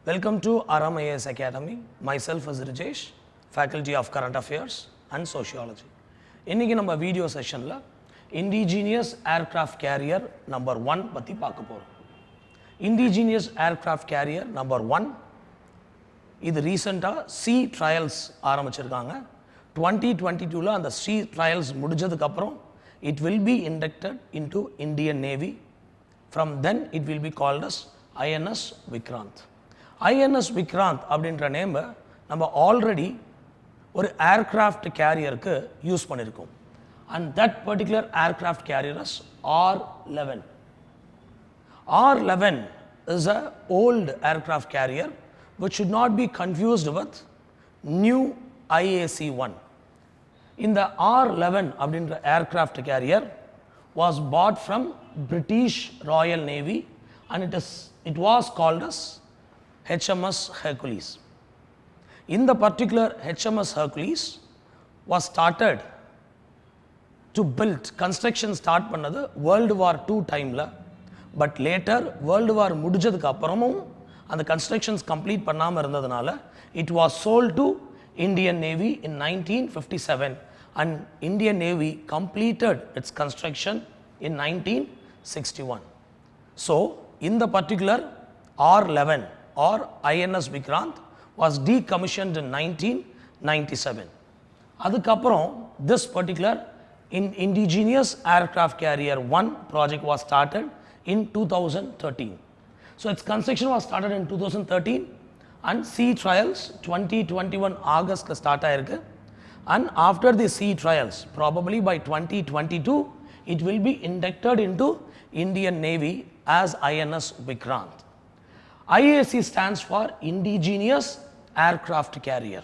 Welcome to ARAM IAS Academy. Myself is Rijesh, Faculty of Current Affairs and Sociology. இன்னைக்கு நம்ம video செஷனில் Indigenous Aircraft Carrier number 1 பற்றி பார்க்க போகிறோம். Indigenous Aircraft Carrier number 1 இது ரீசெண்டாக sea trials ஆரம்பிச்சிருக்காங்க. 2022ல அந்த sea trials முடிஞ்சதுக்கப்புறம் it will be inducted into Indian Navy. From then it will be called as INS Vikrant. INS Vikrant அப்படின்ற நேம் நம்ம ஆல்ரெடி ஒரு ஏர்கிராஃப்ட் கேரியருக்கு யூஸ் பண்ணியிருக்கோம். And that particular aircraft carrier is R11. R11 is a old aircraft carrier which should not be confused with new IAC-1. இந்த R11 அப்படின்ற aircraft carrier was bought from British Royal Navy and it was called as HMS Hercules. In the particular HMS Hercules was started to build, construction start பண்ணது World War II டைமில். But later world war முடிஞ்சதுக்கு அப்புறமும் அந்த constructions complete பண்ணாமல் இருந்ததுனால it was sold to Indian navy in 1957 and Indian Navy completed its construction in 1961. So, in the particular R11 or INS Vikrant was decommissioned in 1997. அதுக்கப்புறம் this particular Indigenous Aircraft Carrier 1 project was started in 2013. So, its construction was started in 2013 and sea trials 2021 August start ஆயிருக்கு. And after the sea trials, probably by 2022, it will be inducted into Indian Navy as INS Vikrant. IAC stands for Indigenous Aircraft Carrier.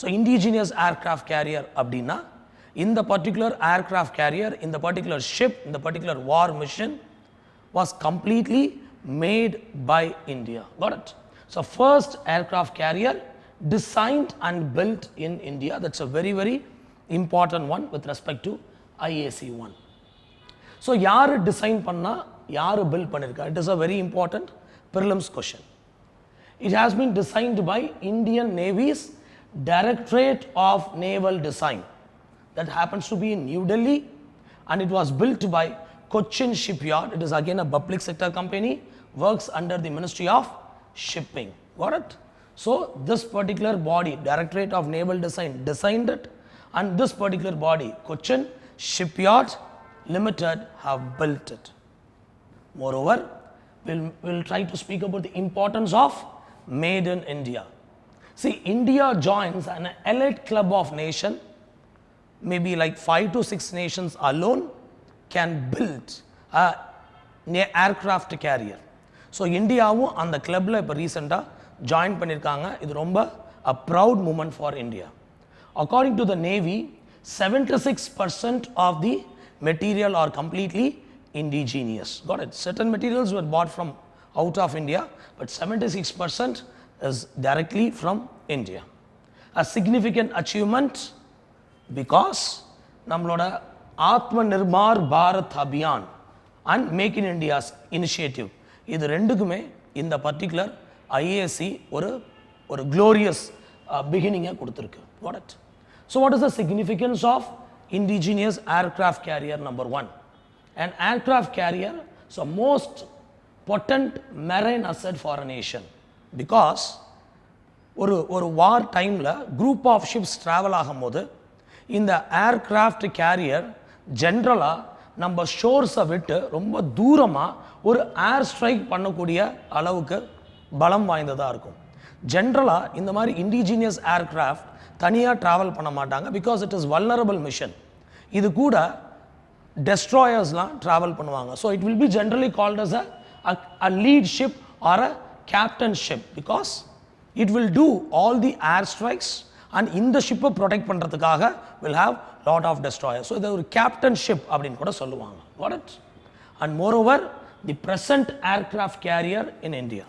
So, Indigenous Aircraft Carrier abdina, in the particular aircraft carrier, in the particular ship, in the particular war mission was completely made by India. Got it? So, first aircraft carrier designed and built in India. That's a very, very important one with respect to IAC-1. So, யார் design பண்ணா யார் build பண்ணிருக்கா? It is a very important prelims question. It has been designed by Indian Navy's Directorate of Naval Design. That happens to be in New Delhi and it was built by Cochin Shipyard. It is again a public sector company, works under the Ministry of Shipping. Got it? So, this particular body, Directorate of Naval Design, designed it and this particular body, Cochin Shipyard Limited, have built it. Moreover, we'll try to speak about the importance of Made in India. See, India joins an elite club of nation, maybe like 5 to 6 nations alone can build an aircraft carrier. So, Indiaவும் அந்த கிளப்பில் இப்போ ரீசெண்டாக join பண்ணியிருக்காங்க. இது ரொம்ப a proud moment for India. According to the Navy, 76% of the material are completely indigenous. Got it? Certain materials were bought from out of India, but 76% is directly from India. A significant achievement because நம்மளோட Atma Nirbhar Bharat Abhiyan and make in India's initiative இது ரெண்டுக்குமே இந்த particular IAC ஒரு glorious பிகினிங்கை கொடுத்துருக்கு. What it? So what is the significance of indigenous aircraft carrier number 1? An aircraft carrier is a most potent marine asset for a nation because ஒரு வார் டைமில் group of ships travel ஆகும்போது இந்த aircraft carrier ஜென்ரலாக நம்ம ஷோர்ஸை விட்டு ரொம்ப தூரமாக ஒரு ஏர் ஸ்ட்ரைக் பண்ணக்கூடிய அளவுக்கு பலம் வாய்ந்ததாக இருக்கும். ஜென்ரலாக இந்த மாதிரி இண்டிஜினியஸ் ஏர்கிராஃப்ட் தனியாக ட்ராவல் பண்ண மாட்டாங்க because it is vulnerable mission. இது கூட டெஸ்ட்ராயர்ஸ்லாம் ட்ராவல் பண்ணுவாங்க. So it will be generally called as a lead ship or a captain ship because it will do all the air strikes and இந்த ஷிப்பை protect பண்ணுறதுக்காக will have lot of destroyer. So இது ஒரு captain ship அப்படின்னு கூட சொல்லுவாங்க. What it? And moreover the present aircraft carrier in India.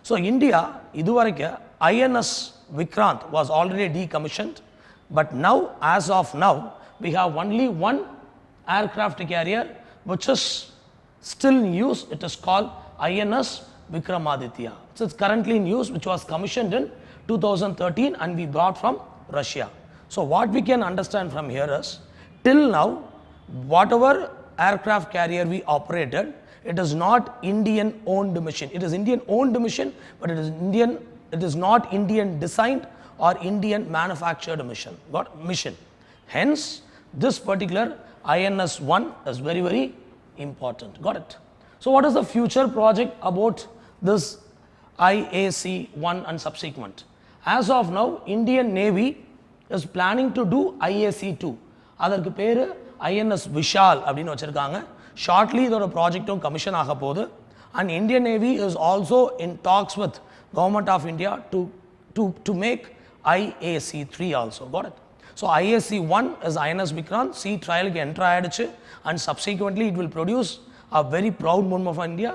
So India இதுவரைக்கும் INS Vikrant was already decommissioned, but now, as of now, we have only one aircraft carrier which is still in use. It is called INS Vikramaditya. So it's currently in use, which was commissioned in 2013 and we brought from Russia. So what we can understand from here is, till now, whatever aircraft carrier we operated, it is not Indian owned mission. It is Indian owned mission, but it is not Indian designed or Indian manufactured mission. Hence, this particular INS 1 is very, very important. Got it? So what is the future project about this IAC 1 and subsequent? As of now, Indian Navy is planning to do IAC 2. அதற்கு பேரு INS Vishal அப்படின்னு வச்சிருக்காங்க. Shortly இதோட ப்ராஜெக்டும் commission ஆக போகுது. And Indian Navy is also in talks with Government of India to make IAC 3 also. Got it? So IAC 1 is INS Vikrant. Sea trial க்கு enter ஆயிடுச்சு and subsequently it will produce a very proud moment of India.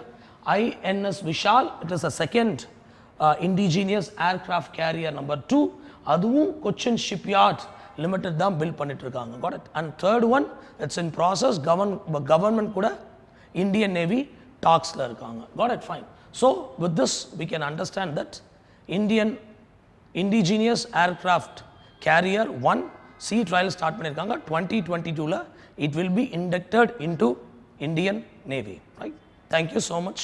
INS Vishal, it is a second indigenous aircraft carrier number 2. அதுவும் Cochin Shipyard Limited தான் build பண்ணிட்டு இருக்காங்க. Got it? And third one, it's in process. Government கூட Indian Navy talksல இருக்காங்க. Got it? Fine. So with this we can understand that indigenous aircraft carrier 1 sea trial start பண்ணிருக்காங்க. 2022ல it will be inducted into Indian Navy. Right? Thank you so much.